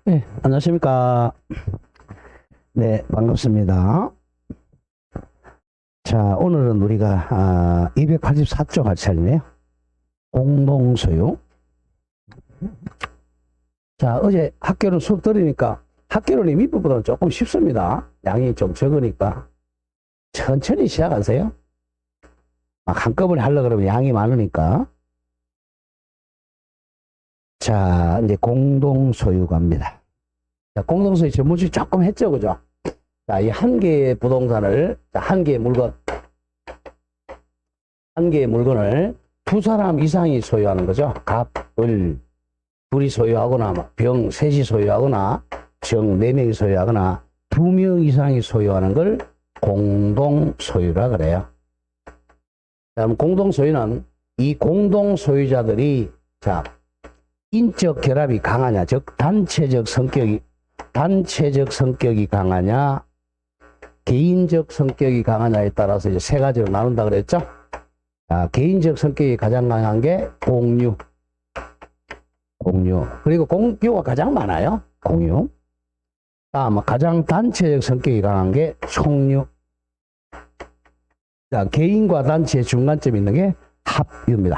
네, 안녕하십니까. 네, 반갑습니다. 자, 오늘은 우리가 284쪽 할 차례네요. 공동소유. 자, 어제 학교는 수업 들으니까 학교는 밑부분보다는 조금 쉽습니다. 양이 좀 적으니까 천천히 시작하세요. 막 한꺼번에 하려고 그러면 양이 많으니까. 자, 이제 공동소유 갑니다. 자, 공동소유 전문주의 조금 했죠, 그죠? 자, 이 한 개의 부동산을, 한 개의 물건을 두 사람 이상이 소유하는 거죠. 갑, 을, 둘이 소유하거나, 병, 셋이 소유하거나, 정, 네 명이 소유하거나, 두 명 이상이 소유하는 걸 공동소유라 그래요. 자, 그럼 공동소유는 이 공동소유자들이, 자, 인적 결합이 강하냐, 즉, 단체적 성격이 강하냐, 개인적 성격이 강하냐에 따라서 이제 세 가지로 나눈다 그랬죠? 개인적 성격이 가장 강한 게 공유. 그리고 공유가 가장 많아요. 공유. 다음, 가장 단체적 성격이 강한 게 총유. 자, 개인과 단체의 중간점이 있는 게 합유입니다.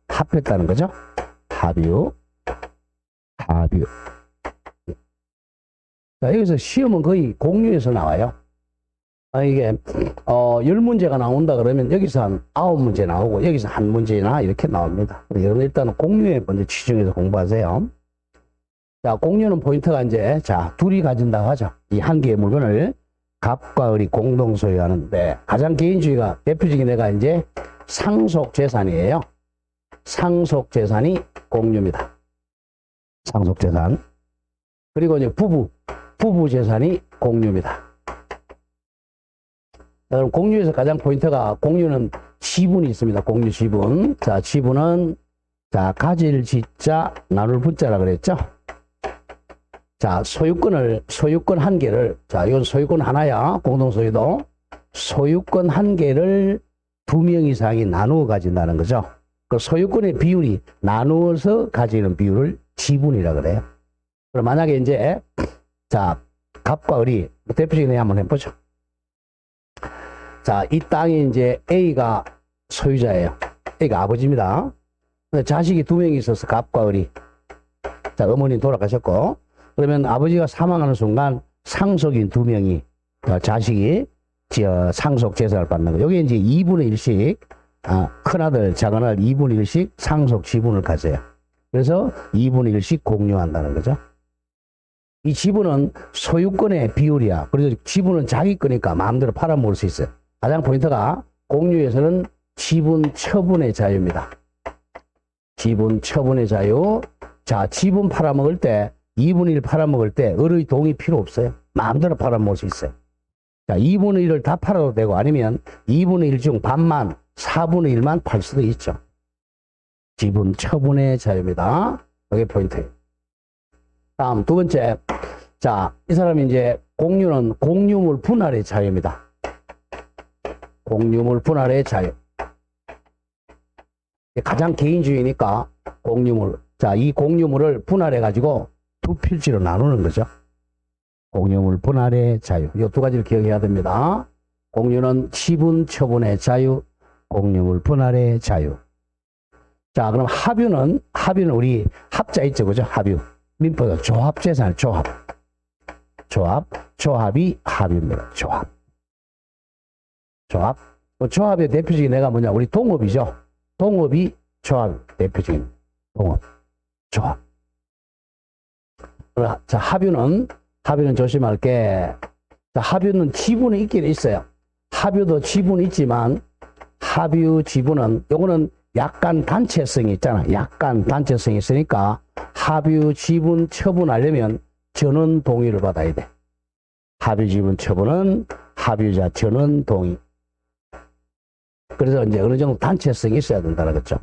합했다는 거죠. 합유. 자, 여기서 시험은 거의 공유에서 나와요. 이게, 10문제가 나온다 그러면 여기서 한 9문제 나오고 여기서 한 문제나 이렇게 나옵니다. 여러분 일단은 공유에 먼저 치중해서 공부하세요. 자, 공유는 포인트가 이제, 자, 둘이 가진다고 하죠. 이 한 개의 물건을 갑과 을이 공동 소유하는데 가장 개인주의가 대표적인 애가 이제 상속재산이에요. 상속재산이 공유입니다. 상속재산. 그리고 이제 부부재산이 공유입니다. 그럼 공유에서 가장 포인트가 공유는 지분이 있습니다. 공유 지분. 자, 지분은 자, 가질 지자 나눌 분자라 그랬죠. 자, 소유권 한 개를, 자, 이건 소유권 하나야. 공동소유도. 소유권 한 개를 두 명 이상이 나누어 가진다는 거죠. 그 소유권의 비율이 나누어서 가지는 비율을 지분이라 그래요. 그럼 만약에 이제, 자, 갑과 을이 대표적인 애 한번 해보죠. 자, 이 땅이 이제 A가 소유자예요. A가 아버지입니다. 자식이 두 명이 있어서 갑과 을이. 자, 어머니 돌아가셨고. 그러면 아버지가 사망하는 순간 상속인 두 명이, 자식이 상속 재산을 받는 거. 여기 이제 2분의 1씩, 큰아들, 작은아들 2분의 1씩 상속 지분을 가져요. 그래서 2분의 1씩 공유한다는 거죠. 이 지분은 소유권의 비율이야. 그래서 지분은 자기 거니까 마음대로 팔아먹을 수 있어요. 가장 포인트가 공유에서는 지분 처분의 자유입니다. 지분 처분의 자유. 자, 지분 팔아먹을 때 2분의 1 팔아먹을 때 을의 동의 필요 없어요. 마음대로 팔아먹을 수 있어요. 자, 2분의 1을 다 팔아도 되고 아니면 2분의 1 중 반만 4분의 1만 팔 수도 있죠. 지분 처분의 자유입니다. 이게 포인트예요. 다음 두 번째. 자, 이 사람이 이제 공유는 공유물 분할의 자유입니다. 공유물 분할의 자유. 가장 개인주의니까 공유물. 자, 이 공유물을 분할해가지고 두 필지로 나누는 거죠. 공유물 분할의 자유. 이 두 가지를 기억해야 됩니다. 공유는 지분 처분의 자유, 공유물 분할의 자유. 자, 그럼 합유는 우리 합자 있죠, 그죠? 합유. 민법은 조합재산, 조합이 합입니다. 조합의 대표적인 애가 뭐냐? 우리 동업이죠. 동업이 조합, 대표적인 조합. 자, 합유는 조심할 게, 자, 합유는 지분이 있긴 있어요. 합유도 지분이 있지만, 합유 지분은, 요거는 약간 단체성이 있잖아. 약간 단체성이 있으니까, 합유 지분 처분하려면 전원 동의를 받아야 돼. 합유 지분 처분은 합유자 전원 동의. 그래서 이제 어느 정도 단체성이 있어야 된다는 거죠.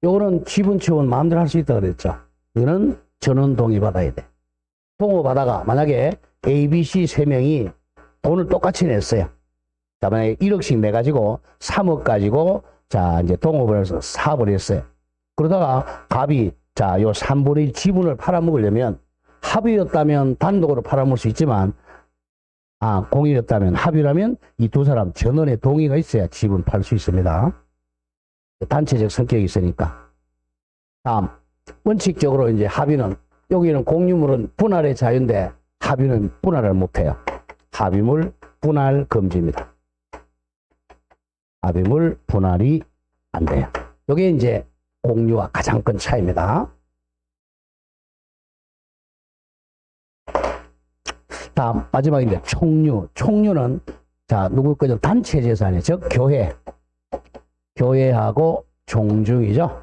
요거는 지분 처분 마음대로 할 수 있다 그랬죠. 이거는 전원 동의 받아야 돼. 동업하다가 만약에 A, B, C 세 명이 돈을 똑같이 냈어요. 자, 만약에 1억씩 내가지고 3억 가지고 자, 이제 동업을 해서 사업을 했어요. 그러다가 갑이 자, 요 3분의 1 지분을 팔아먹으려면 합의였다면 단독으로 팔아먹을 수 있지만, 공유였다면, 합의라면 이 두 사람 전원의 동의가 있어야 지분 팔 수 있습니다. 단체적 성격이 있으니까. 다음, 원칙적으로 이제 합의는, 여기는 공유물은 분할의 자유인데 합의는 분할을 못해요. 합의물 분할 금지입니다. 합의물 분할이 안 돼요. 이게 이제 공유와 가장 큰 차이입니다. 다음, 마지막인데, 총유. 총유는, 자, 누구 거죠? 단체 재산이에요. 즉, 교회. 교회하고 종중이죠.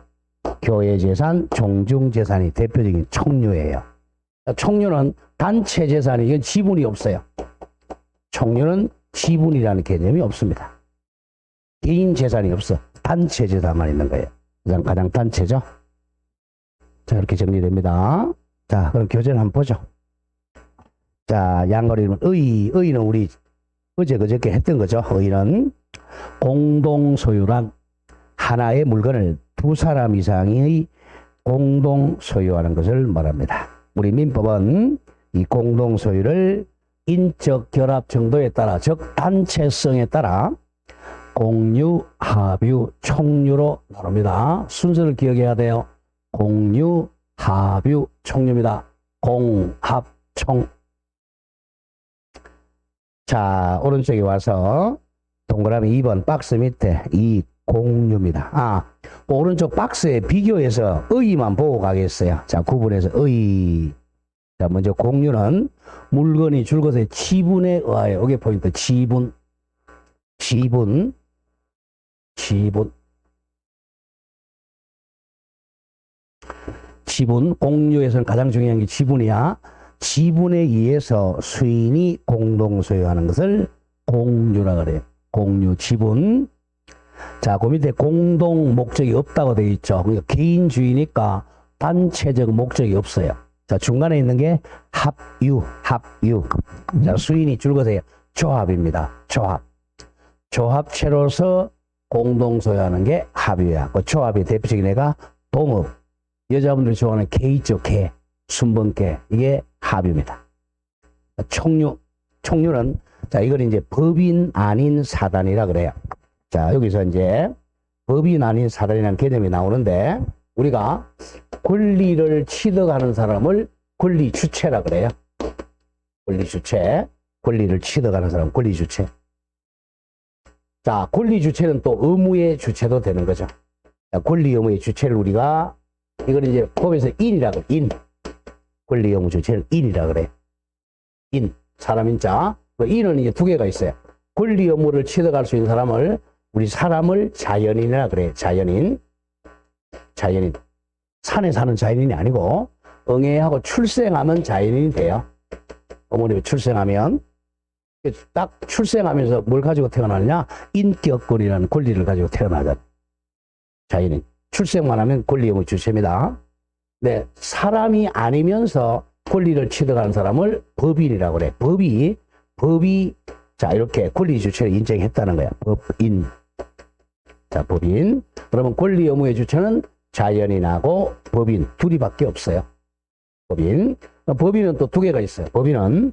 교회 재산, 종중 재산이 대표적인 총유예요. 총유는 단체 재산이, 이건 지분이 없어요. 총유는 지분이라는 개념이 없습니다. 개인 재산이 없어. 단체 재산만 있는 거예요. 가장 단체죠. 자, 이렇게 정리됩니다. 자, 그럼 교재를 한번 보죠. 자, 양거리 이름은 의는 우리 그저께 했던 거죠. 의는 공동 소유란 하나의 물건을 두 사람 이상이 공동 소유하는 것을 말합니다. 우리 민법은 이 공동 소유를 인적 결합 정도에 따라, 즉 단체성에 따라 공유, 합유, 총유로 나눕니다. 순서를 기억해야 돼요. 공유, 합유, 총유입니다. 공, 합, 총. 자, 오른쪽에 와서 동그라미 2번 박스 밑에 이 공유입니다. 오른쪽 박스에 비교해서 의만 보고 가겠어요. 자, 구분해서 의. 자, 먼저 공유는 물건이 줄것의 지분에 의하여, 이게 포인트, 지분. 공유에서는 가장 중요한 게 지분이야. 지분에 의해서 수인이 공동 소유하는 것을 공유라 그래요. 공유, 지분. 자, 그 밑에 공동 목적이 없다고 되어 있죠. 그러니까 개인주의니까 단체적 목적이 없어요. 자, 중간에 있는 게 합유. 자, 수인이 줄것의 조합입니다. 조합체로서 공동 소유하는 게 합유야. 그 조합의 대표적인 애가 동업. 여자분들이 좋아하는 개 있죠, 개. 순번개. 이게 합유입니다. 총유는, 자, 이걸 이제 법인 아닌 사단이라 그래요. 자, 여기서 이제 법인 아닌 사단이라는 개념이 나오는데, 우리가 권리를 취득하는 사람을 권리주체라 그래요. 권리주체. 권리를 취득하는 사람, 권리주체. 자, 권리주체는 또 의무의 주체도 되는 거죠. 자, 권리 의무의 주체를 우리가, 이걸 이제 법에서 인이라 그래. 권리 의무 주체를 인이라 그래. 사람 인자. 인은 이제 두 개가 있어요. 권리 의무를 취득할 수 있는 사람을, 우리 사람을 자연인이라 그래. 자연인. 산에 사는 자연인이 아니고, 응애하고 출생하면 자연인이 돼요. 어머님이 출생하면, 딱 출생하면서 뭘 가지고 태어나느냐? 인격권이라는 권리를 가지고 태어나잖아요. 자연인. 출생만 하면 권리 의무 주체입니다. 네, 사람이 아니면서 권리를 취득하는 사람을 법인이라고 그래. 법이, 자, 이렇게 권리 주체를 인정했다는 거야. 법인. 자, 법인. 그러면 권리 의무의 주체는 자연인하고 법인 둘이밖에 없어요. 법인은 또 두 개가 있어요. 법인은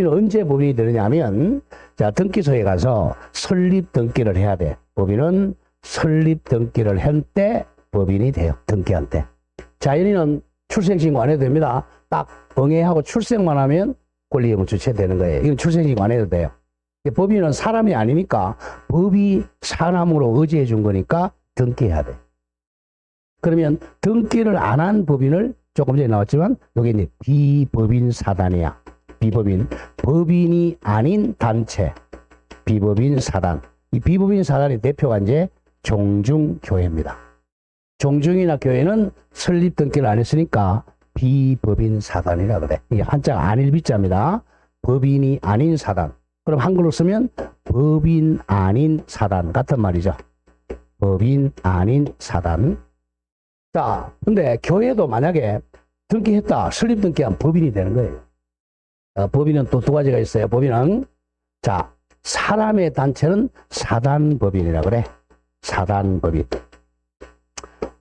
언제 법인이 되느냐면, 자, 등기소에 가서 설립 등기를 해야 돼. 법인은 설립 등기를 한 때 법인이 돼요. 등기한 때. 자연인은 출생신고 안 해도 됩니다. 딱 응애하고 출생만 하면 권리 의무 주체 되는 거예요. 이건 출생신고 안 해도 돼요. 법인은 사람이 아니니까 법이 사람으로 의지해 준 거니까 등기해야 돼. 그러면 등기를 안 한 법인을 조금 전에 나왔지만 여기 이제 비법인 사단이야. 법인이 아닌 단체, 비법인 사단. 이 비법인 사단의 대표가 이제 종중교회입니다. 종중이나 교회는 설립 등기를 안 했으니까 비법인 사단이라 그래. 이게 한자가 안일비자입니다. 법인이 아닌 사단. 그럼 한글로 쓰면 법인 아닌 사단 같은 말이죠. 법인 아닌 사단. 자, 근데 교회도 만약에 등기했다, 설립 등기한 법인이 되는 거예요. 법인은 또 두 가지가 있어요. 법인은, 자, 사람의 단체는 사단법인이라 그래. 사단법인.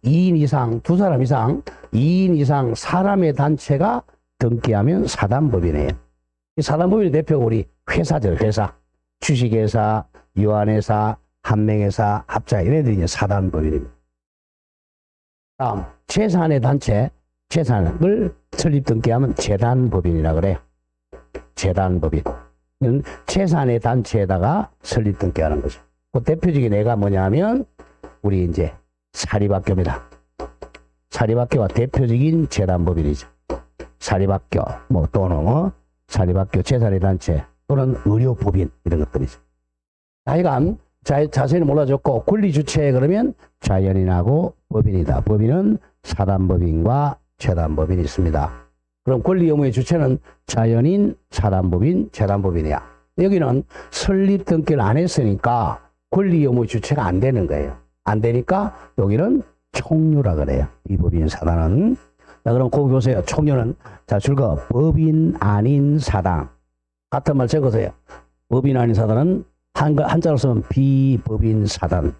2인 이상, 두 사람 이상, 2인 이상 사람의 단체가 등기하면 사단법인이에요. 이 사단법인의 대표가 우리 회사죠, 회사. 주식회사, 유한회사, 한맹회사, 합자, 이네들이 이제 사단법인입니다. 다음, 재산의 단체, 재산을 설립 등기하면 재단법인이라 그래요. 재단법인. 재산의 단체에다가 설립 등기하는 거죠. 그 대표적인 애가 뭐냐면, 우리 이제 사립학교입니다. 사립학교가 대표적인 재단법인이죠. 사립학교, 뭐 또는 사립학교 재산의 단체 또는 의료법인 이런 것들이죠. 하여간 자세히 몰라줬고 권리주체 그러면 자연인하고 법인이다. 법인은 사단법인과 재단법인이 있습니다. 그럼 권리 의무의 주체는 자연인, 사단법인, 재단법인이야. 여기는 설립 등기를 안 했으니까 권리 의무의 주체가 안 되는 거예요. 안 되니까 여기는 총류라 그래요. 이 법인 사단은. 자, 그럼 거기 보세요. 총류는 자, 줄거 법인 아닌 사단. 같은 말 적으세요. 법인 아닌 사단은 한자로 쓰면 비법인 사단.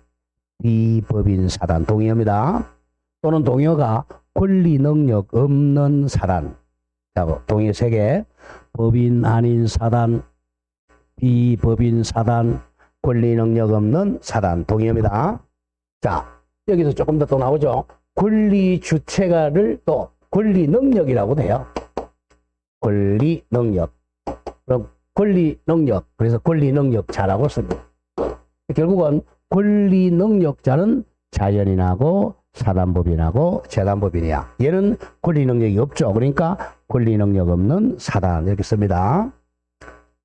비법인 사단. 동의어입니다. 또는 동의어가 권리 능력 없는 사단. 자, 동의어 3개. 법인 아닌 사단, 비법인 사단, 권리 능력 없는 사단. 동의어입니다. 자, 여기서 조금 더 또 나오죠. 권리 주체가를 또 권리 능력이라고 돼요. 권리 능력. 그럼 권리 능력. 그래서 권리 능력자라고 씁니다. 결국은 권리 능력자는 자연인하고 사단법인하고 재단법인이야. 얘는 권리 능력이 없죠. 그러니까 권리 능력 없는 사단 이렇게 씁니다.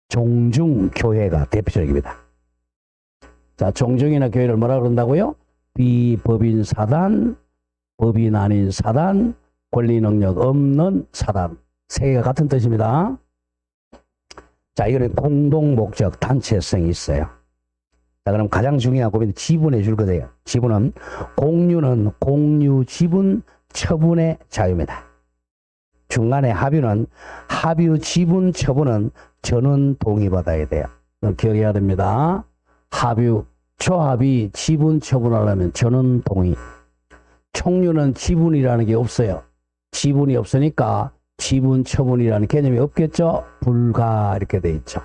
종중교회가 대표적입니다. 자, 종중이나 교회를 뭐라 그런다고요? 비법인 사단, 법인 아닌 사단, 권리 능력 없는 사단. 3개가 같은 뜻입니다. 자, 이거는 공동 목적 단체성이 있어요. 자, 그럼 가장 중요한 고민은 지분에 줄 거예요. 지분은 공유는 공유 지분 처분의 자유입니다. 중간에 합유는 합유 지분 처분은 전원 동의받아야 돼요. 기억해야 됩니다. 합유 조합이 지분 처분하려면 전원 동의. 총류는 지분이라는 게 없어요. 지분이 없으니까 지분 처분이라는 개념이 없겠죠. 불가 이렇게 돼 있죠.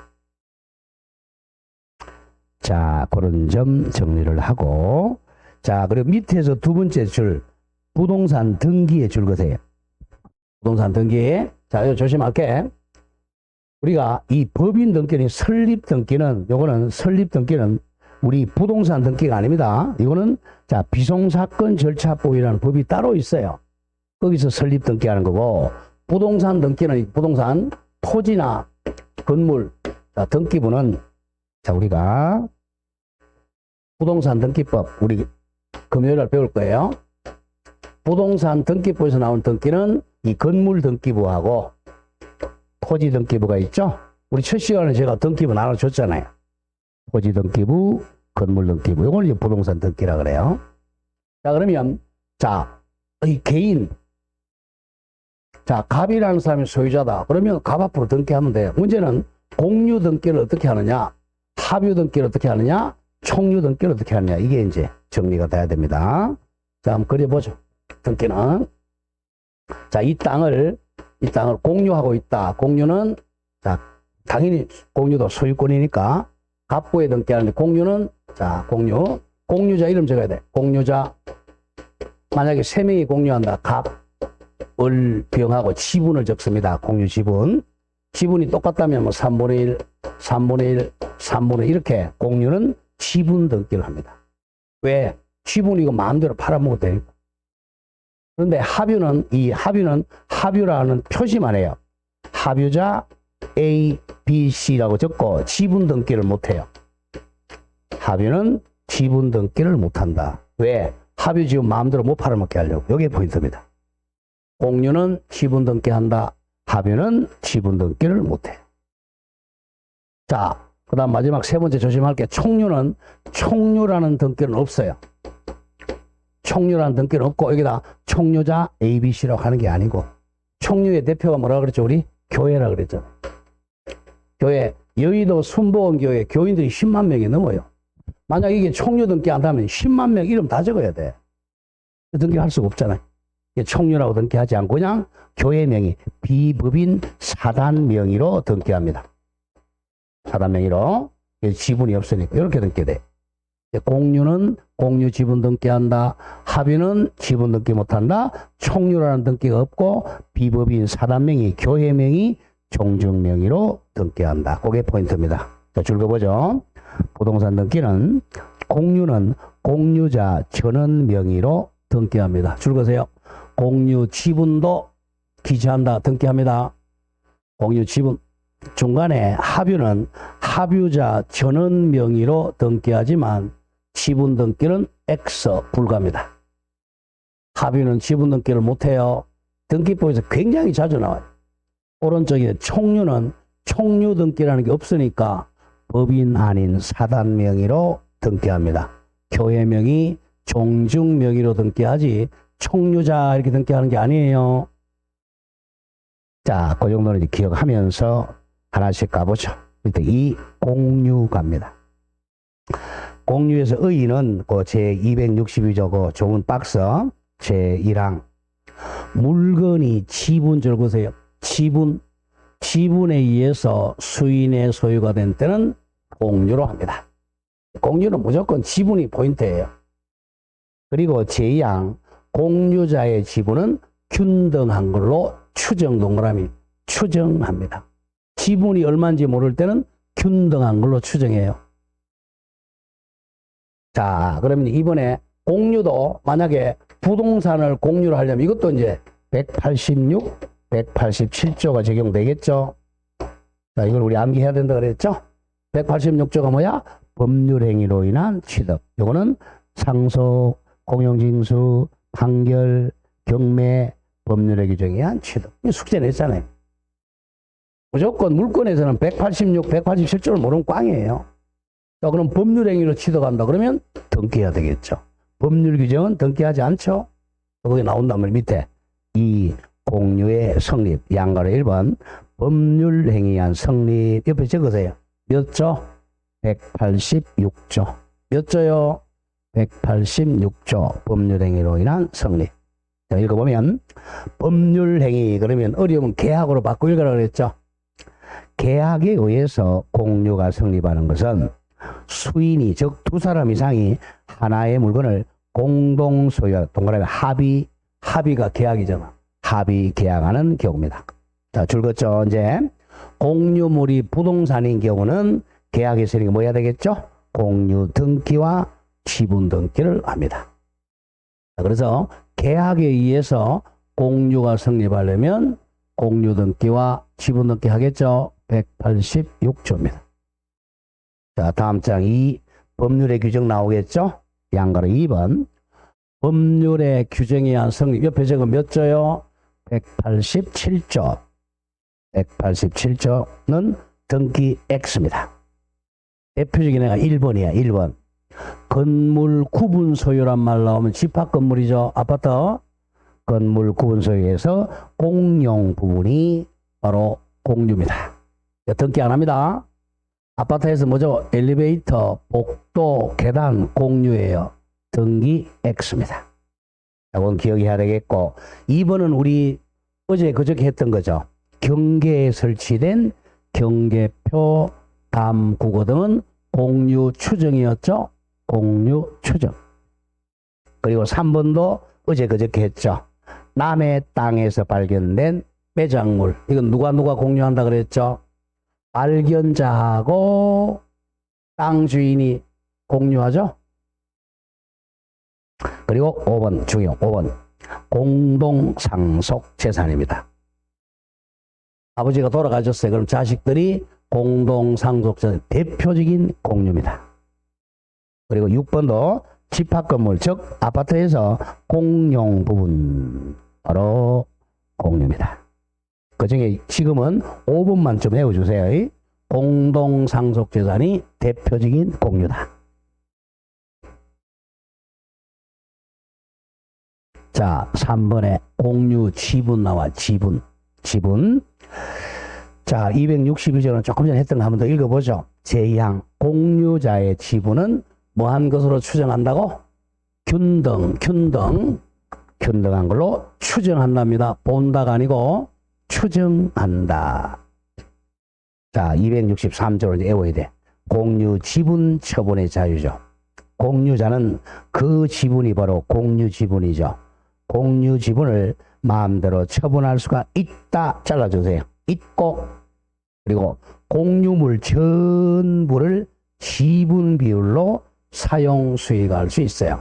자, 그런 점 정리를 하고, 자, 그리고 밑에서 두 번째 줄 부동산 등기에 줄 거세요. 부동산 등기. 자, 이거 조심할게. 우리가 이 법인 등기는 설립 등기는 요거는 설립 등기는 우리 부동산 등기가 아닙니다. 이거는 자, 비송사건 절차법이라는 법이 따로 있어요. 거기서 설립 등기하는 거고, 부동산 등기는 부동산 토지나 건물 자, 등기부는 자, 우리가 부동산 등기법 우리 금요일날 배울 거예요. 부동산 등기부에서 나온 등기는 이 건물 등기부하고 토지 등기부가 있죠. 우리 첫 시간에 제가 등기부 나눠줬잖아요. 토지 등기부, 건물 등기부. 이걸 이제 부동산 등기라 그래요. 자, 그러면 자, 이 개인 자, 갑이라는 사람이 소유자다. 그러면 갑 앞으로 등기하면 돼요. 문제는 공유 등기를 어떻게 하느냐, 합유 등기를 어떻게 하느냐, 총유 등기를 어떻게 하느냐. 이게 이제 정리가 돼야 됩니다. 자, 한번 그려보죠. 등기는. 자, 이 땅을 공유하고 있다. 공유는, 자, 당연히 공유도 소유권이니까 갑부에 등기하는데 공유는, 자, 공유자 이름 적어야 돼. 공유자. 만약에 3명이 공유한다. 갑, 을, 병하고 지분을 적습니다. 공유 지분. 지분이 똑같다면 뭐 3분의 1, 3분의 1, 3분의 1 이렇게 공유는 지분 등기를 합니다. 왜? 지분 이거 마음대로 팔아먹어도 되니까. 그런데 합유는 합유라는 표시만 해요. 합유자 A, B, C라고 적고 지분 등기를 못해요. 합유는 지분 등기를 못한다. 왜? 합유 지분 마음대로 못 팔아먹게 하려고. 이게 포인트입니다. 공유는 지분 등기한다. 합유는 지분 등기를 못해. 자, 그 다음 마지막 3번째 조심할 게 총류라는 등기는 없어요. 총류라는 등기는 없고 여기다 총유자 ABC라고 하는 게 아니고 총류의 대표가 뭐라 그랬죠? 우리 교회라 그랬죠. 교회, 여의도 순복음교회 교인들이 10만 명이 넘어요. 만약 이게 총류 등기 한다면 10만 명 이름 다 적어야 돼. 등기할 수가 없잖아요. 총유라고 등기하지 않고 그냥 교회 명의, 비법인 사단 명의로 등기합니다. 사단 명의로. 지분이 없으니까 이렇게 등기돼. 공유는 공유 지분 등기한다. 합유는 지분 등기 못한다. 총유라는 등기가 없고 비법인 사단 명의, 교회 명의, 종중 명의로 등기한다. 그게 포인트입니다. 자, 줄 거보죠. 부동산 등기는 공유는 공유자 전원 명의로 등기합니다. 줄 거세요. 공유 지분도 기재한다. 등기합니다. 공유 지분. 중간에 합유는 합유자 전원 명의로 등기하지만 지분 등기는 X 불가합니다. 합유는 지분 등기를 못해요. 등기법에서 굉장히 자주 나와요. 오른쪽에 총유는 총유 등기라는 게 없으니까 법인 아닌 사단 명의로 등기합니다. 교회 명의, 종중 명의로 등기하지 총유자 이렇게 등기하는 게 아니에요. 자, 그 정도는 기억하면서 하나씩 가보죠. 일단 이 공유 갑니다. 공유에서 의의는 그 제262조 그 좋은 박스 제1항 물건이 지분 적으세요. 지분에 의해서 수인의 소유가 된 때는 공유로 합니다. 공유는 무조건 지분이 포인트예요. 그리고 제2항 공유자의 지분은 균등한 걸로 추정 동그라미 추정합니다. 지분이 얼마인지 모를 때는 균등한 걸로 추정해요. 자, 그러면 이번에 공유도 만약에 부동산을 공유를 하려면 이것도 이제 186, 187조가 적용되겠죠. 자, 이걸 우리 암기해야 된다 그랬죠. 186조가 뭐야? 법률행위로 인한 취득. 요거는 상속, 공용징수, 판결, 경매, 법률의 규정에 의한 취득. 숙제 냈잖아요. 무조건 물권에서는 186, 187조를 모르면 꽝이에요. 자, 그럼 법률행위로 취득한다 그러면 등기해야 되겠죠. 법률 규정은 등기하지 않죠. 거기 나온다면 밑에 이 공유의 성립, 양가로 1번 법률행위한 성립 옆에 적으세요. 몇 조? 186조. 몇 조요? 186조 법률행위로 인한 성립. 자, 읽어보면 법률행위 그러면 어려우면 계약으로 바꿔 읽으라 그랬죠. 계약에 의해서 공유가 성립하는 것은 수인이 즉 두 사람 이상이 하나의 물건을 공동 소유, 동그라미 합의가 계약이잖아. 합의 계약하는 경우입니다. 자, 줄 긋죠. 이제 공유물이 부동산인 경우는 계약에 있으니까 뭐 해야 되겠죠? 공유 등기와 지분 등기를 합니다. 자, 그래서 계약에 의해서 공유가 성립하려면 공유 등기와 지분 등기 하겠죠? 186조입니다. 자, 다음 장 2 법률의 규정 나오겠죠? 양가로 2번 법률의 규정에 의한 성립. 옆에 적은 몇 조요? 187조. 187조는 등기 X입니다. 대표적인 애가 1번이야. 1번. 건물 구분 소유란 말 나오면 집합 건물이죠. 아파트. 건물 구분 소유에서 공용 부분이 바로 공유입니다. 등기 안 합니다. 아파트에서 뭐죠? 엘리베이터, 복도, 계단 공유예요. 등기 X입니다. 이건 기억해야 되겠고 2번은 우리 어제 그저께 했던 거죠. 경계에 설치된 경계표, 담구거 등은 공유 추정이었죠. 공유 추정. 그리고 3번도 어제 그저께 했죠. 남의 땅에서 발견된 매장물. 이건 누가 공유한다 그랬죠. 발견자하고 땅 주인이 공유하죠. 그리고 5번 중요 5번 공동상속 재산입니다. 아버지가 돌아가셨어요. 그럼 자식들이 공동상속 재산 대표적인 공유입니다. 그리고 6번도 집합건물 즉 아파트에서 공용 부분 바로 공유입니다. 그 중에 지금은 5번만 좀 외워주세요. 공동상속 재산이 대표적인 공유다. 자, 3번에 공유 지분 나와. 지분. 자, 262조는 조금 전에 했던 거 한 번 더 읽어보죠. 제2항 공유자의 지분은 뭐한 것으로 추정한다고? 균등. 균등한 걸로 추정한답니다. 본다가 아니고 추정한다. 자, 263조를 이제 외워야 돼. 공유 지분 처분의 자유죠. 공유자는 그 지분이 바로 공유 지분이죠. 공유 지분을 마음대로 처분할 수가 있다. 잘라주세요. 있고, 그리고 공유물 전부를 지분 비율로 사용 수익할 수 있어요.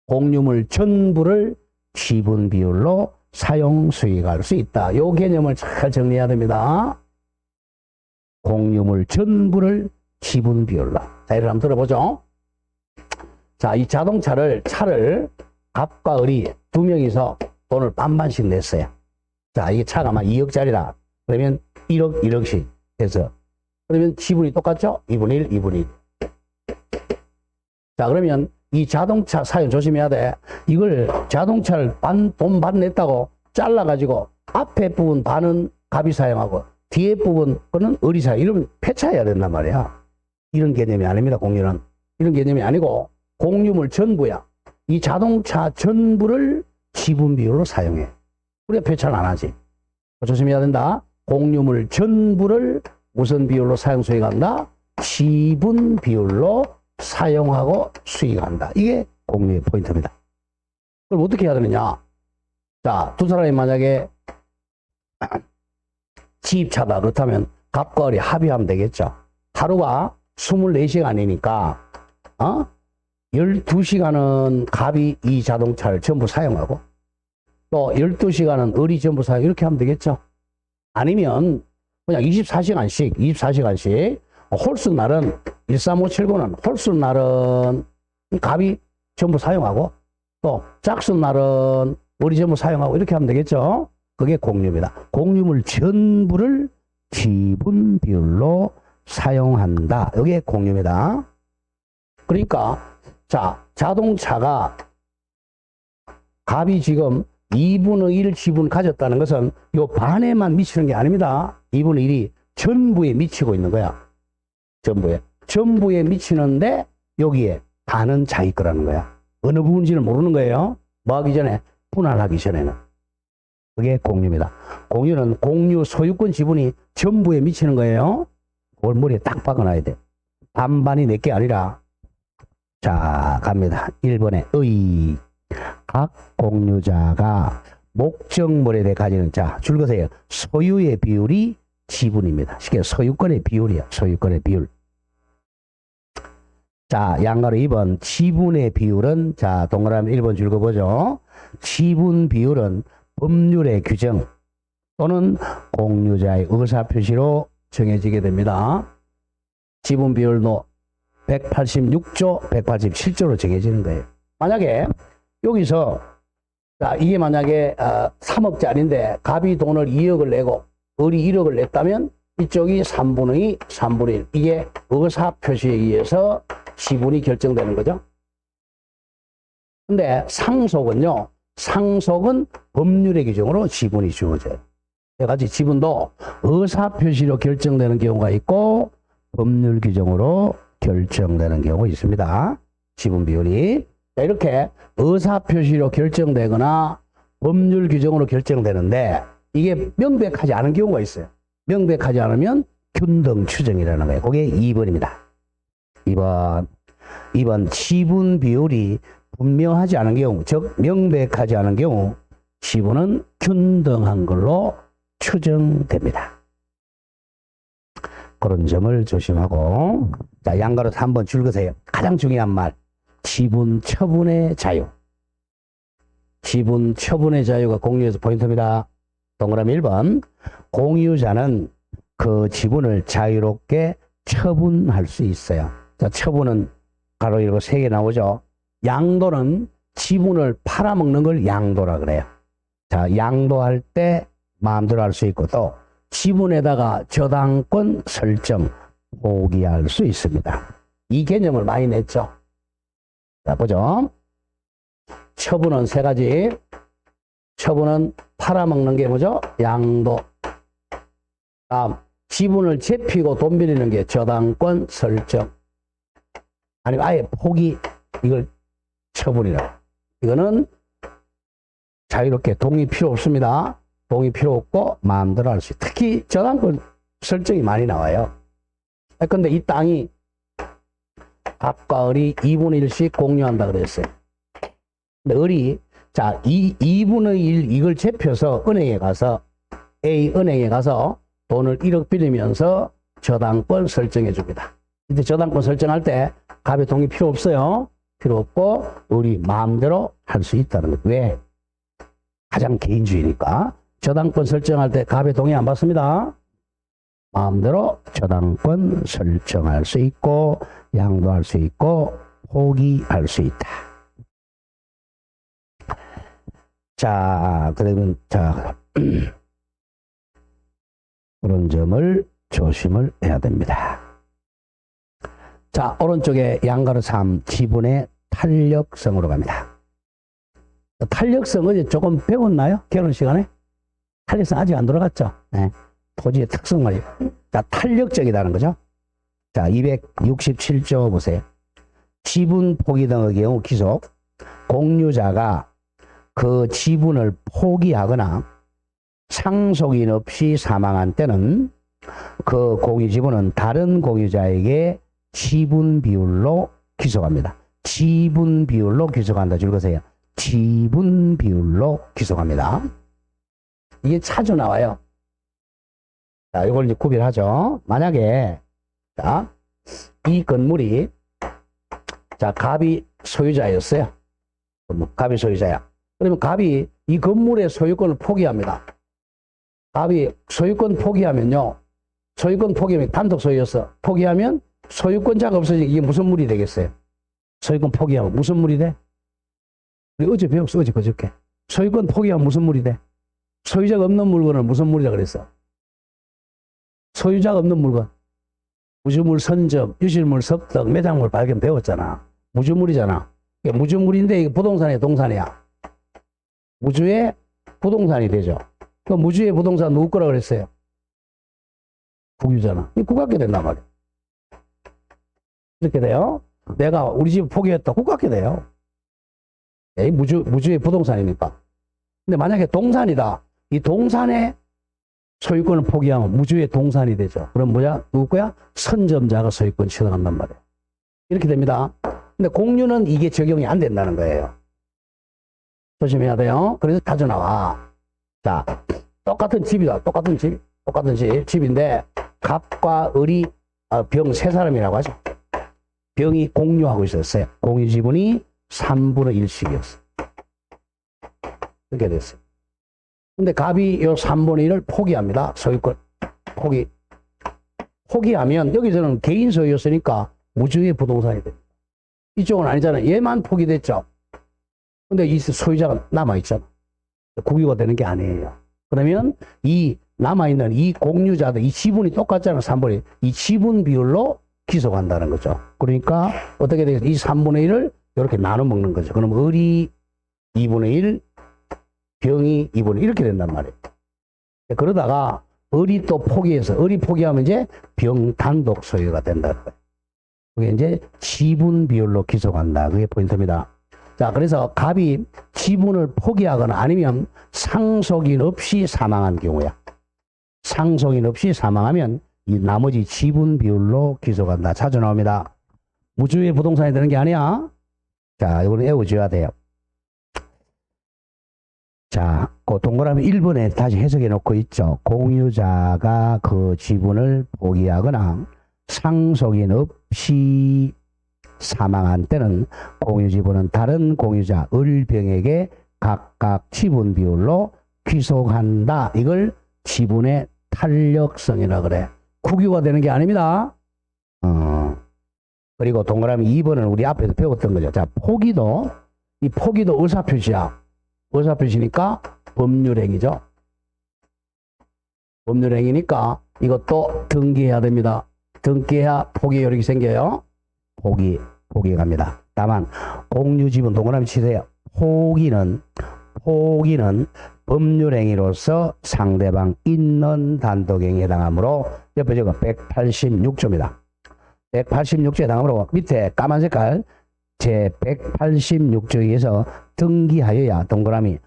공유물 전부를 지분 비율로 사용 수익할 수 있다. 요 개념을 잘 정리해야 됩니다. 공유물 전부를 지분 비율로. 자, 이를 한번 들어보죠. 자, 이 차를 갑과 을이 두 명이서 돈을 반반씩 냈어요. 자, 이게 차가 막 2억짜리다. 그러면 1억, 1억씩 해서. 그러면 지분이 똑같죠? 2분의 1, 2분의 1. 자, 그러면 이 자동차 사용 조심해야 돼. 이걸 자동차를 돈 반 냈다고 잘라가지고 앞에 부분 반은 갑이 사용하고 뒤에 부분 거는 을이 사용. 이러면 폐차해야 된단 말이야. 이런 개념이 아닙니다, 공유는. 이런 개념이 아니고 공유물 전부야. 이 자동차 전부를 지분 비율로 사용해. 우리가 폐차를 안 하지. 조심해야 된다. 공유물 전부를 무슨 비율로 사용 수익한다? 지분 비율로 사용하고 수익한다. 이게 공유의 포인트입니다. 그럼 어떻게 해야 되느냐? 자, 두 사람이 만약에 지입차다. 그렇다면 갑과 을이 합의하면 되겠죠. 하루가 24시간이니까 12시간은 갑이 이 자동차를 전부 사용하고 또 12시간은 을이 전부 사용. 이렇게 하면 되겠죠. 아니면 그냥 24시간씩 홀수 날은 13579는 홀수 날은 갑이 전부 사용하고 또 짝수 날은 을이 전부 사용하고 이렇게 하면 되겠죠. 그게 공유입니다. 공유물 전부를 지분 비율로 사용한다. 이게 공유입니다. 그러니까 자, 자동차가 갑이 지금 2분의 1 지분 가졌다는 것은 요 반에만 미치는 게 아닙니다. 2분의 1이 전부에 미치고 있는 거야. 전부에 미치는데 여기에 반은 자기 거라는 거야. 어느 부분인지는 모르는 거예요. 뭐 하기 전에? 분할하기 전에는. 그게 공유입니다. 공유는 공유 소유권 지분이 전부에 미치는 거예요. 그걸 머리에 딱 박아놔야 돼. 반반이 내 게 아니라. 자, 갑니다. 1번에 의. 각 공유자가 목적물에 대해 가지는 자, 줄거세요. 소유의 비율이 지분입니다. 쉽게 소유권의 비율이야. 소유권의 비율. 자, 양가로 2번 지분의 비율은 자, 동그라미 1번 줄거보죠. 지분 비율은 법률의 규정 또는 공유자의 의사표시로 정해지게 됩니다. 지분 비율도 186조, 187조로 정해지는 거예요. 만약에 여기서 자, 이게 만약에 3억짜리인데 갑이 돈을 2억을 내고 을이 1억을 냈다면 이쪽이 3분의 2, 3분의 1. 이게 의사표시에 의해서 지분이 결정되는 거죠. 근데 상속은요. 상속은 법률의 규정으로 지분이 주어져요. 여러가지 지분도 의사표시로 결정되는 경우가 있고 법률 규정으로 결정되는 경우가 있습니다. 지분 비율이. 자, 이렇게 의사표시로 결정되거나 법률 규정으로 결정되는데 이게 명백하지 않은 경우가 있어요. 명백하지 않으면 균등 추정이라는 거예요. 그게 2번입니다. 2번 지분 비율이 분명하지 않은 경우, 즉 명백하지 않은 경우 지분은 균등한 걸로 추정됩니다. 그런 점을 조심하고 자, 양가로 3번 줄거세요. 가장 중요한 말 지분 처분의 자유. 지분 처분의 자유가 공유에서 포인트입니다. 동그라미 1번 공유자는 그 지분을 자유롭게 처분할 수 있어요. 자, 처분은 가로 열고 3개 나오죠. 양도는 지분을 팔아먹는 걸 양도라 그래요. 자, 양도할 때 마음대로 할 수 있고 또 지분에다가 저당권 설정 포기할 수 있습니다. 이 개념을 많이 냈죠. 자, 보죠. 처분은 3가지. 처분은 팔아먹는 게 뭐죠? 양도. 다음, 지분을 제피고 돈 빌리는 게 저당권 설정. 아니면 아예 포기, 이걸 처분이라고. 이거는 자유롭게 동의 필요 없습니다. 동의 필요 없고 마음대로 할 수 있다. 특히 저당권 설정이 많이 나와요. 근데 이 땅이 갑과 을이 2분의 1씩 공유한다 그랬어요. 근데 을이 자, 2분의 1 이걸 제펴서 은행에 가서 A 은행에 가서 돈을 1억 빌리면서 저당권 설정해 줍니다. 이때 저당권 설정할 때 갑의 동의 필요 없어요. 필요 없고 을이 마음대로 할 수 있다는 거예요. 왜? 가장 개인주의니까. 저당권 설정할 때 갑의 동의 안 받습니다. 마음대로 저당권 설정할 수 있고 양도할 수 있고 포기할 수 있다. 자, 그러면 자 그런 점을 조심을 해야 됩니다. 자, 오른쪽에 양가로 3 지분의 탄력성으로 갑니다. 탄력성 어제 조금 배웠나요? 결혼 시간에? 탄력성 아직 안 들어갔죠? 네. 토지의 특성 말이에요. 자, 탄력적이라는 거죠. 자, 267조 보세요. 지분 포기 등의 경우 기속, 공유자가 그 지분을 포기하거나 상속인 없이 사망한 때는 그 공유 지분은 다른 공유자에게 지분 비율로 기속합니다. 지분 비율로 기속한다. 줄거세요. 지분 비율로 기속합니다. 이게 자주 나와요. 자, 이걸 이제 구별하죠. 만약에, 자, 이 건물이, 자, 갑이 소유자였어요. 갑이 소유자야. 그러면 갑이 이 건물의 소유권을 포기합니다. 갑이 소유권 포기하면요. 소유권 포기하면 단독 소유였어. 포기하면 소유권자가 없어지니까 이게 무슨 물이 되겠어요? 소유권 포기하면 무슨 물이 돼? 우리 어제 배웠어. 어제 그저께. 소유권 포기하면 무슨 물이 돼? 소유자가 없는 물건을 무슨 물이라 그랬어? 소유자가 없는 물건. 무주물 선점, 유실물 섭득, 매장물 발견 배웠잖아. 무주물이잖아. 이게 무주물인데 이게 부동산이야, 동산이야? 무주의 부동산이 되죠. 그 무주의 부동산 누구 거라 그랬어요? 국유잖아. 이 국가께 된단 말이야. 이렇게 돼요. 내가 우리 집 포기했다. 국가께 돼요. 무주의 부동산이니까. 근데 만약에 동산이다. 이 동산의 소유권을 포기하면 무주의 동산이 되죠. 그럼 뭐야? 누구 거야? 선점자가 소유권 취득한단 말이에요. 이렇게 됩니다. 근데 공유는 이게 적용이 안 된다는 거예요. 조심해야 돼요. 그래서 자주 나와. 자, 똑같은 집이다. 똑같은 집인데 갑과 을이 병 세 사람이라고 하죠. 병이 공유하고 있었어요. 공유 지분이 3분의 1씩이었어요. 이렇게 됐어요. 근데 갑이 요 3분의 1을 포기합니다. 소유권. 포기하면 여기서는 개인 소유였으니까 무주의 부동산이 됩니다. 이쪽은 아니잖아요. 얘만 포기됐죠. 근데 이 소유자가 남아있잖아. 국유가 되는 게 아니에요. 그러면 이 남아있는 이 공유자들, 이 지분이 똑같잖아. 3분의 1. 이 지분 비율로 기속한다는 거죠. 그러니까 어떻게 되겠어요? 이 3분의 1을 이렇게 나눠 먹는 거죠. 그럼 을이 2분의 1, 병이 2분의 1 이렇게 된단 말이에요. 그러다가 을이 또 포기해서 을이 포기하면 이제 병 단독 소유가 된다는 거예요. 그게 이제 지분 비율로 기속한다. 그게 포인트입니다. 자, 그래서 갑이 지분을 포기하거나 아니면 상속인 없이 사망한 경우야. 상속인 없이 사망하면 이 나머지 지분 비율로 기속한다. 자주 나옵니다. 무주의 부동산이 되는 게 아니야. 자, 이거는 외워줘야 돼요. 자, 그 동그라미 1번에 다시 해석해 놓고 있죠. 공유자가 그 지분을 포기하거나 상속인 없이 사망한 때는 공유 지분은 다른 공유자 을병에게 각각 지분 비율로 귀속한다. 이걸 지분의 탄력성이라 그래. 국유가 되는 게 아닙니다. 그리고 동그라미 2번은 우리 앞에서 배웠던 거죠. 자, 포기도, 이 포기도 의사표시야. 의사표시니까 법률행위죠. 법률행위니까 이것도 등기해야 됩니다. 등기해야 포기 요력이 생겨요. 포기 갑니다. 다만 공유지분 동그라미 치세요. 포기는 법률행위로서 상대방 있는 단독행위에 해당하므로 옆에 저거 186조입니다. 186조에 해당하므로 밑에 까만 색깔 제 186조에서 등기하여야 동그라미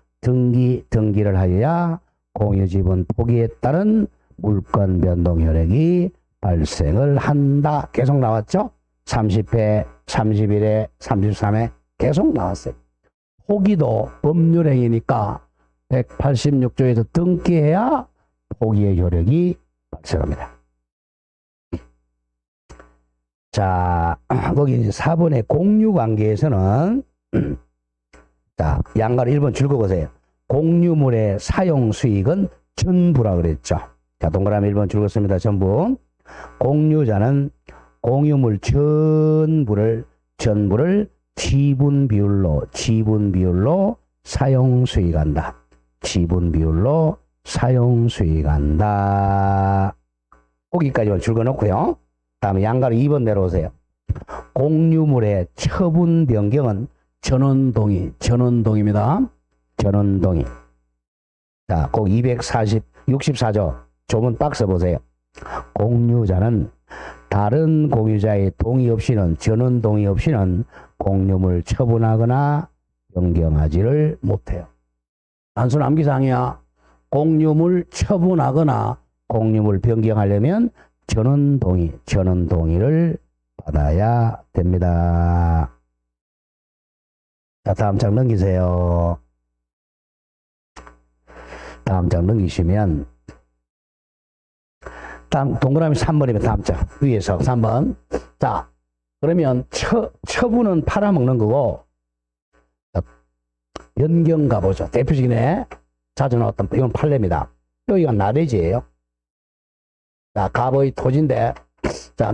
등기를 하여야 공유지분 포기에 따른 물권 변동 효력이 발생을 한다. 계속 나왔죠? 30회, 31회, 33회 계속 나왔어요. 포기도 법률행위니까 186조에서 등기해야 포기의 효력이 발생합니다. 자, 거기 이제 4번의 공유관계에서는 자, 양가로 1번 줄 거보세요. 공유물의 사용 수익은 전부라 그랬죠. 자, 동그라미 1번 줄 걷습니다. 전부. 공유자는 공유물 전부를 지분 비율로 사용 수익한다. 지분 비율로 사용 수익한다. 거기까지만 줄 거놓고요. 다음에 양가로 2번 내려오세요. 공유물의 처분 변경은 전원동의입니다. 전원동의. 자, 꼭 64조 조문 박스 보세요. 공유자는 다른 공유자의 동의 없이는 전원 동의 없이는 공유물 처분하거나 변경하지를 못해요. 단순 암기사항이야. 공유물 처분하거나 공유물 변경하려면 전원 동의를 받아야 됩니다. 자, 다음 장 넘기세요. 다음 장 넘기시면 다음 동그라미 3번이면 다음 장 위에서 3번. 자, 그러면 처분은 팔아먹는 거고 변경 가보죠. 대표적이네. 자주 나왔던 이건 판례입니다. 여기가 나대지예요. 자, 갑의 토지인데 자,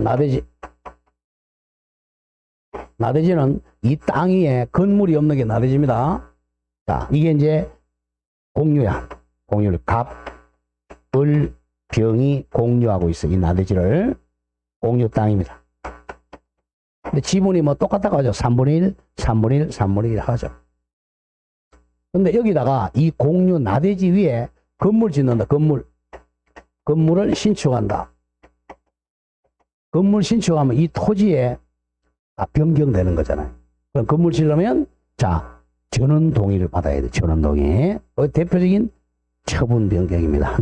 나대지는 이 땅 위에 건물이 없는 게 나대지입니다. 자, 이게 이제 공유야. 공유를 갑을 병이 공유하고 있어. 이 나대지를 공유 땅입니다. 근데 지분이 뭐 똑같다고 하죠. 3분의 1 하죠. 근데 여기다가 이 공유 나대지 위에 건물 짓는다. 건물을 신축한다. 건물 신축하면 이 토지에 변경되는 거잖아요. 그럼 건물 지으려면 자, 전원 동의를 받아야 돼. 전원 동의. 대표적인 처분 변경입니다.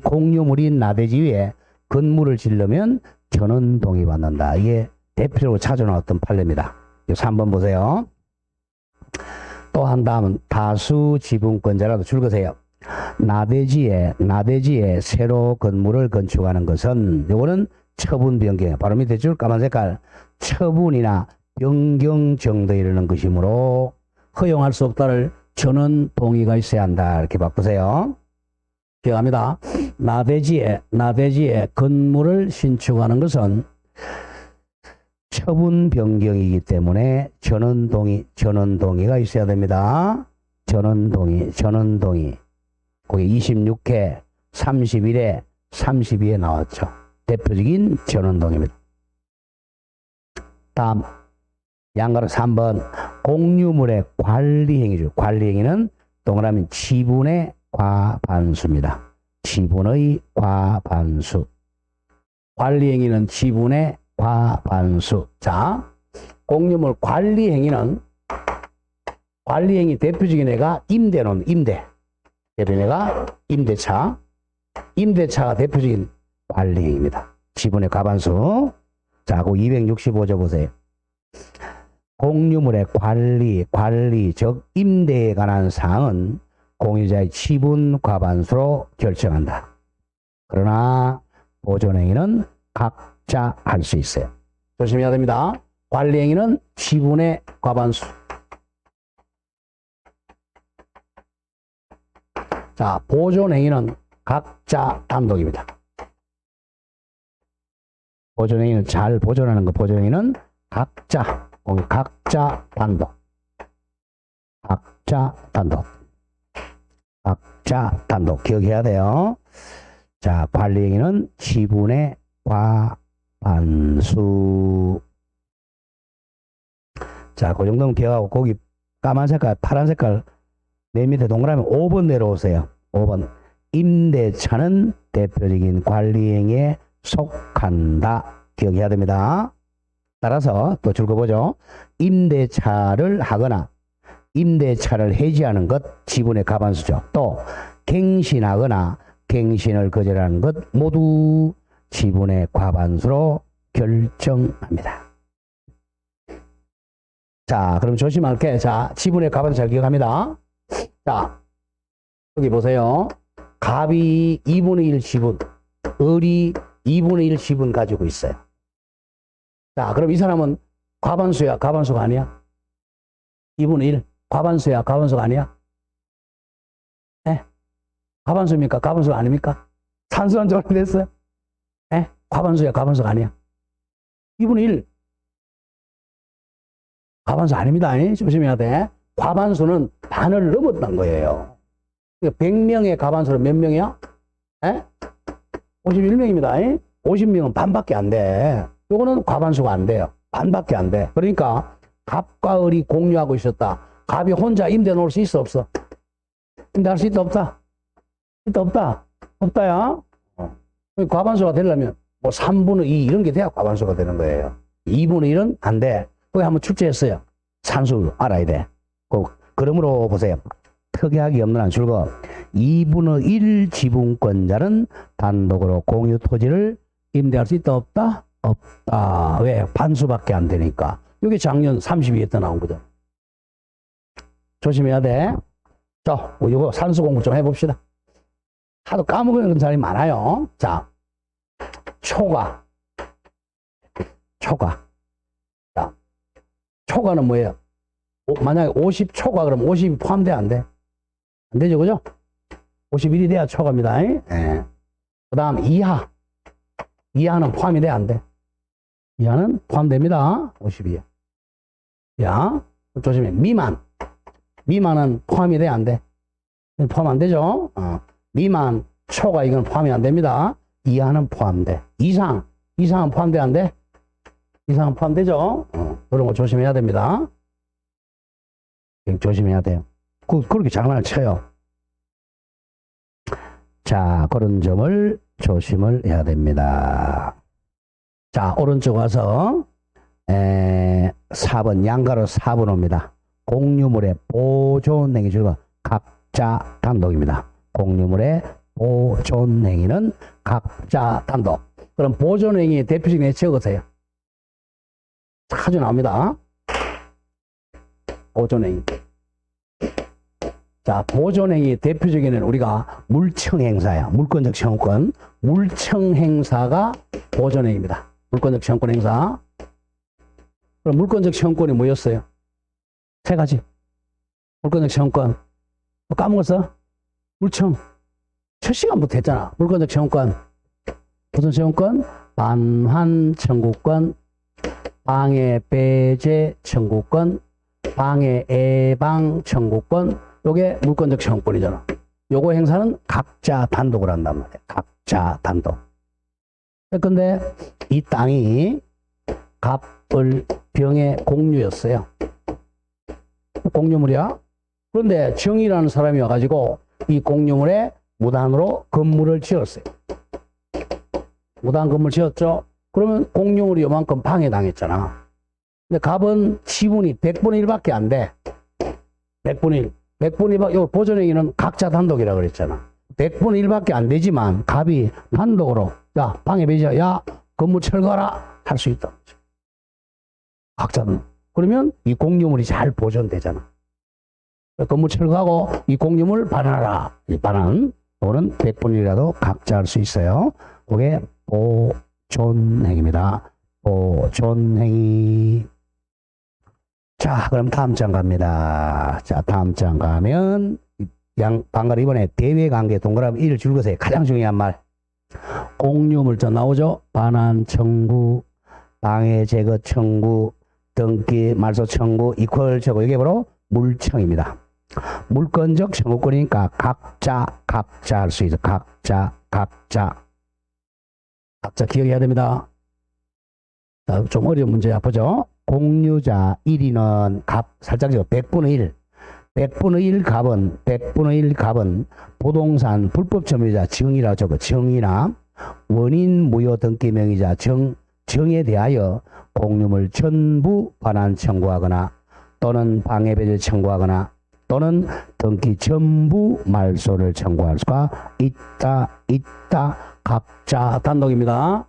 공유물인 나대지 위에 건물을 지으려면 전원 동의 받는다. 이게 대표적으로 찾아 나왔던 판례입니다. 3번 보세요. 또 한 다음은 다수 지분권자라도 줄거세요. 나대지에 새로 건물을 건축하는 것은 요거는 처분 변경. 바로 밑에 줄 까만 색깔 처분이나 변경 정도에 이르는 것이므로 허용할 수 없다를 전원 동의가 있어야 한다. 이렇게 바꾸세요. 기억합니다. 나대지에 건물을 신축하는 것은 처분 변경이기 때문에 전원 동의가 있어야 됩니다. 전원 동의. 거기 26회, 31회, 32회 나왔죠. 대표적인 전원 동의입니다. 다음 양가로 3번 공유물의 관리행위죠. 관리행위는 동그라미 지분의 과반수입니다. 지분의 과반수. 관리행위는 지분의 과반수. 자, 공유물 관리행위 대표적인 애가 임대. 대표적인 애가 임대차가 대표적인 관리행위입니다. 지분의 과반수. 자, 그 265조 보세요. 공유물의 관리, 즉 임대에 관한 사항은 공유자의 지분 과반수로 결정한다. 그러나 보존행위는 각자 할 수 있어요. 조심해야 됩니다. 관리행위는 지분의 과반수. 자, 보존행위는 각자 단독입니다. 보존행위는 잘 보존하는 거. 보존행위는 각자 단독. 각자 단독 기억해야 돼요. 자, 관리행위는 지분의 과반수. 자, 그 정도는 기억하고 거기 까만 색깔, 파란 색깔 맨 밑에 동그라미 5번 내려오세요. 5번. 임대차는 대표적인 관리행위에 속한다. 기억해야 됩니다. 따라서 또 줄거보죠. 임대차를 하거나 임대차를 해지하는 것 지분의 과반수죠. 또 갱신하거나 갱신을 거절하는 것 모두 지분의 과반수로 결정합니다. 자, 그럼 조심할게. 자, 지분의 과반수 잘 기억합니다. 자, 여기 보세요. 갑이 2분의 1 지분, 을이 2분의 1 지분 가지고 있어요. 자, 그럼 이 사람은 과반수야, 과반수가 아니야? 2분의 1, 과반수야, 과반수가 아니야? 네? 과반수입니까? 과반수가 아닙니까? 산수한 지 얼마 됐어요? 네? 과반수야, 과반수가 아니야? 2분의 1. 과반수 아닙니다. 조심해야 돼. 과반수는 반을 넘었던 거예요. 100명의 과반수는 몇 명이야? 에? 51명입니다. 50명은 반밖에 안 돼. 요거는 과반수가 안 돼요. 반밖에 안 돼. 그러니까 갑과 을이 공유하고 있었다. 갑이 혼자 임대 놓을 수 있어, 없어? 임대할 수 있다, 없다? 있다, 없다? 없다야. 과반수가 되려면 뭐 3분의 2 이런 게 돼야 과반수가 되는 거예요. 2분의 1은 안 돼. 거기 한번 출제했어요. 산수 알아야 돼. 그러므로 보세요. 특이하기 없는 한 줄거 2분의 1 지분권자는 단독으로 공유 토지를 임대할 수 있다, 없다? 없다. 왜? 반수밖에 안 되니까. 이게 작년 32회 때 나온 거죠. 조심해야 돼. 자, 이거 산수 공부 좀 해봅시다. 하도 까먹는 사람이 많아요. 자, 초과. 자, 초과는 뭐예요? 만약에 50초과 그러면 50이 포함돼, 안 돼? 안 되죠, 그죠? 51이 돼야 초과입니다. 네. 그 다음 이하. 이하는 포함이 돼, 안 돼? 이하는 포함됩니다. 52. 야, 조심해. 미만은 포함이 돼, 안 돼? 포함 안 되죠? 미만, 초과 이건 포함이 안 됩니다. 이하는 포함돼. 이상은 포함돼, 안 돼? 이상은 포함되죠? 그런 거 조심해야 됩니다. 조심해야 돼요. 그렇게 장난을 쳐요. 자, 그런 점을 조심을 해야 됩니다. 자, 오른쪽 와서 4번, 양가로 4번 옵니다. 공유물의 보존행위 중 각자 단독입니다. 공유물의 보존행위는 각자 단독. 그럼 보존행위의 대표적인 애 적으세요. 자주 나옵니다. 보존행위. 자, 보존행위 대표적인 애는 우리가 물청행사야. 물권적 청구권. 물청행사가 보존행위입니다. 물권적 청구권 행사. 그럼 물권적 청구권이 뭐였어요? 세 가지. 물권적 청구권. 뭐 까먹었어? 물청. 첫 시간부터 했잖아. 물권적 청구권. 무슨 청구권? 반환 청구권, 방해 배제 청구권, 방해 예방 청구권. 요게 물권적 청구권이잖아. 요거 행사는 각자 단독으로 한단 말이야. 각자 단독. 근데 이 땅이 갑을 병의 공유였어요. 공유물이야. 그런데 정이라는 사람이 와가지고 이 공유물에 무단으로 건물을 지었어요. 무단 건물 지었죠. 그러면 공유물이 요만큼 방해당했잖아. 근데 갑은 지분이 100분의 1밖에 안 돼. 100분의 1. 100분의 1, 요 보존행위는 각자 단독이라고 그랬잖아. 100분의 1밖에 안 되지만 갑이 단독으로 야, 방해 배제, 야, 건물 철거하라 할 수 있다. 각자는. 그러면 이 공유물이 잘 보존되잖아. 건물 철거하고 이 공유물 반환하라. 이 반환. 또는 100분의 1이라도 각자 할 수 있어요. 그게 보존행위입니다. 보존행위. 자, 그럼 다음 장 갑니다. 자, 다음 장 가면 방금 이번에 대외관계 동그라미 1을 줄거세요. 가장 중요한 말. 공유물자 나오죠. 반환 청구, 방해 제거 청구, 등기 말소 청구, 이퀄 제거. 이게 바로 물청입니다. 물권적 청구권이니까 각자 할 수 있어. 각자 기억해야 됩니다. 자, 좀 어려운 문제 아프죠? 공유자 1위는 갑, 살짝 적어 100분의 1. 100분의 1 갑은 부동산 불법 점유자 정이라고 적어. 정이나 원인 무효 등기 명의자 정에 대하여 공유물 전부 반환 청구하거나 또는 방해배제 청구하거나 또는 등기 전부 말소를 청구할 수가 있다. 각자 단독입니다.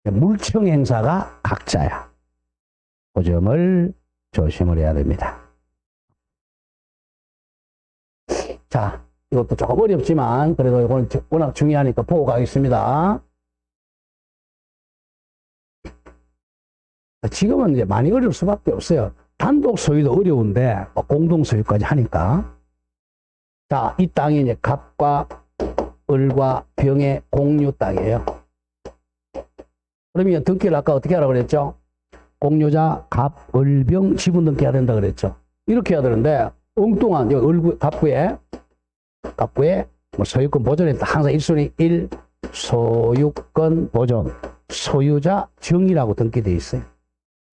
물청 행사가 각자야. 그 점을 조심을 해야 됩니다. 자, 이것도 조금 어렵지만 그래도 이건 워낙 중요하니까 보고 가겠습니다. 지금은 이제 많이 어려울 수밖에 없어요. 단독 소유도 어려운데 공동 소유까지 하니까. 자, 이 땅이 이제 갑과 을과 병의 공유 땅이에요. 그러면 등기를 아까 어떻게 하라고 그랬죠? 공유자 갑, 을, 병 지분 등기해야 된다 그랬죠. 이렇게 해야 되는데 엉뚱한 갑부에 뭐 소유권 보존에 항상 1순위 1 소유권 보존 소유자 정의라고 등기되어 있어요.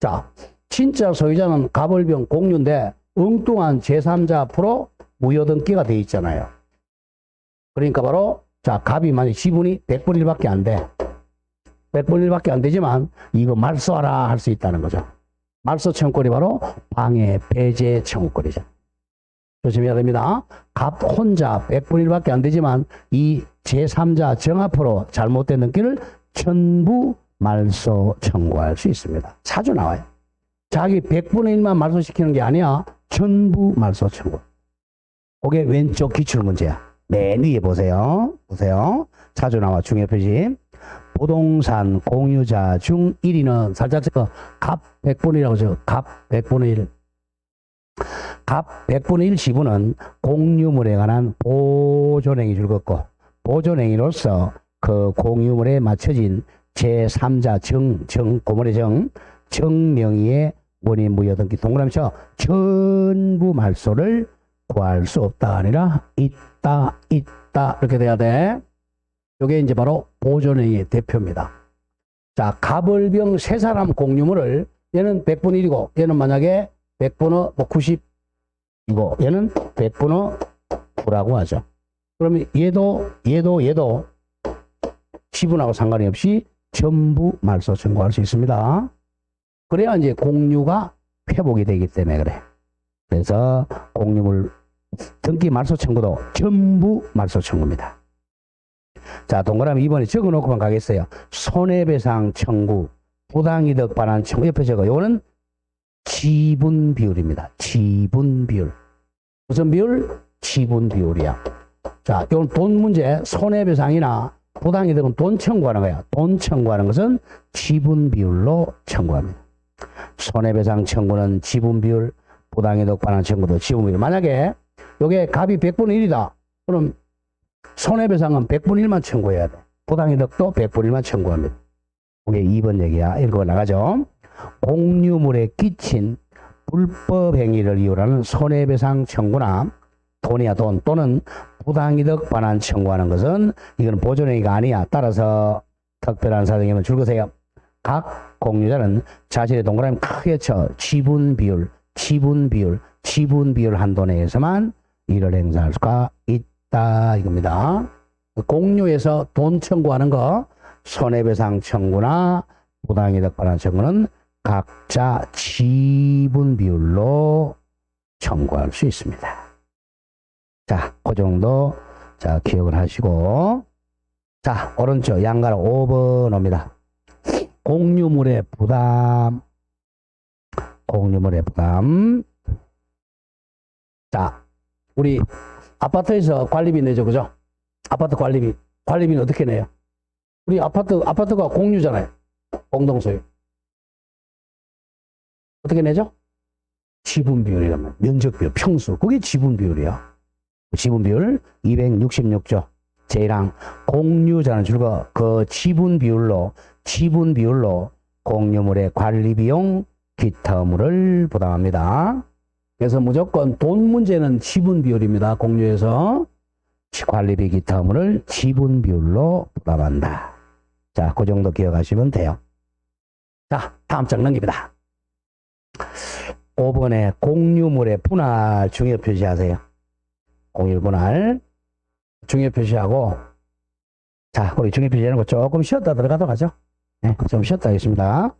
자, 진짜 소유자는 갑을병 공유인데 엉뚱한 제3자 앞으로 무효 등기가 되어 있잖아요. 그러니까 바로 자, 갑이 만약 지분이 100분의 1밖에 안 돼. 100분의 1밖에 안 되지만 이거 말소하라 할 수 있다는 거죠. 말소 청구권이 바로 방해 배제 청구권이죠. 조심해야 됩니다. 갑 혼자 100분의 1밖에 안 되지만 이 제3자 정 앞으로 잘못된 등기를 전부 말소 청구할 수 있습니다. 자주 나와요. 자기 100분의 1만 말소시키는 게 아니야. 전부 말소 청구. 그게 왼쪽 기출문제야. 맨 위에 보세요. 자주 나와 중요 표시. 부동산 공유자 중 1위는 살짝 갑 100분의 1이라고 죠. 갑 100분의 1. 갑 100분의 1 지분은 공유물에 관한 보존행위 즐겁고 보존행위로서 그 공유물에 맞춰진 제3자 고물의 정명의의 원인 무효 등기 동그라미 쳐 전부 말소를 구할 수 없다 아니라 있다 이렇게 돼야 돼. 이게 이제 바로 보존행위의 대표입니다. 자, 갑을병 세 사람 공유물을 얘는 100분의 1이고 얘는 만약에 100분의 90이고 얘는 100분의 9라고 하죠. 그러면 얘도 지분하고 상관이 없이 전부 말소 청구할 수 있습니다. 그래야 이제 공유가 회복이 되기 때문에 그래. 그래서 공유물 등기 말소 청구도 전부 말소 청구입니다. 자, 동그라미 2번에 적어놓고만 가겠어요. 손해배상 청구, 부당이득 반환 청구 옆에 적어. 요거는 지분 비율입니다. 지분 비율. 무슨 비율? 지분 비율이야. 자, 이건 돈 문제, 손해배상이나 부당이득은 돈 청구하는 거야. 돈 청구하는 것은 지분 비율로 청구합니다. 손해배상 청구는 지분 비율, 부당이득 반환 청구도 지분 비율. 만약에 요게 갑이 100분의 1이다. 그럼 손해배상은 100분의 1만 청구해야 돼. 부당이득도 100분의 1만 청구합니다. 이게 2번 얘기야. 읽어 나가죠. 공유물에 끼친 불법 행위를 이유라는 손해배상 청구나 돈이야 돈 또는 부당이득 반환 청구하는 것은 이건 보존행위가 아니야. 따라서 특별한 사정이면 줄거세요. 각 공유자는 자신의 동그라미 크게 쳐 지분 비율 한도 내에서만 이를 행사할 수가 있다 이겁니다. 공유에서 돈 청구하는 거 손해배상 청구나 부당이득 반환 청구는 각자 지분 비율로 청구할 수 있습니다. 자, 그 정도 자 기억을 하시고 자 오른쪽 양가로 5번 옵니다. 공유물의 부담. 자, 우리 아파트에서 관리비 내죠, 그죠? 아파트 관리비는 어떻게 내요? 우리 아파트가 공유잖아요. 공동소유. 어떻게 내죠? 지분 비율이라면 면적 비율, 평수. 그게 지분 비율이야. 지분 비율 266조. 제1항 공유자는 줄거 그 지분 비율로 공유물의 관리 비용 기타 의무를 부담합니다. 그래서 무조건 돈 문제는 지분 비율입니다. 공유에서 관리비 기타 의무를 지분 비율로 부담한다. 자, 그 정도 기억하시면 돼요. 자, 다음 장 넘깁니다. 5번에 공유물의 분할 중요 표시하세요. 공유 분할 중요 표시하고 자, 우리 중요 표시하는 거 조금 쉬었다 들어가도록 하죠. 네, 좀 쉬었다 하겠습니다.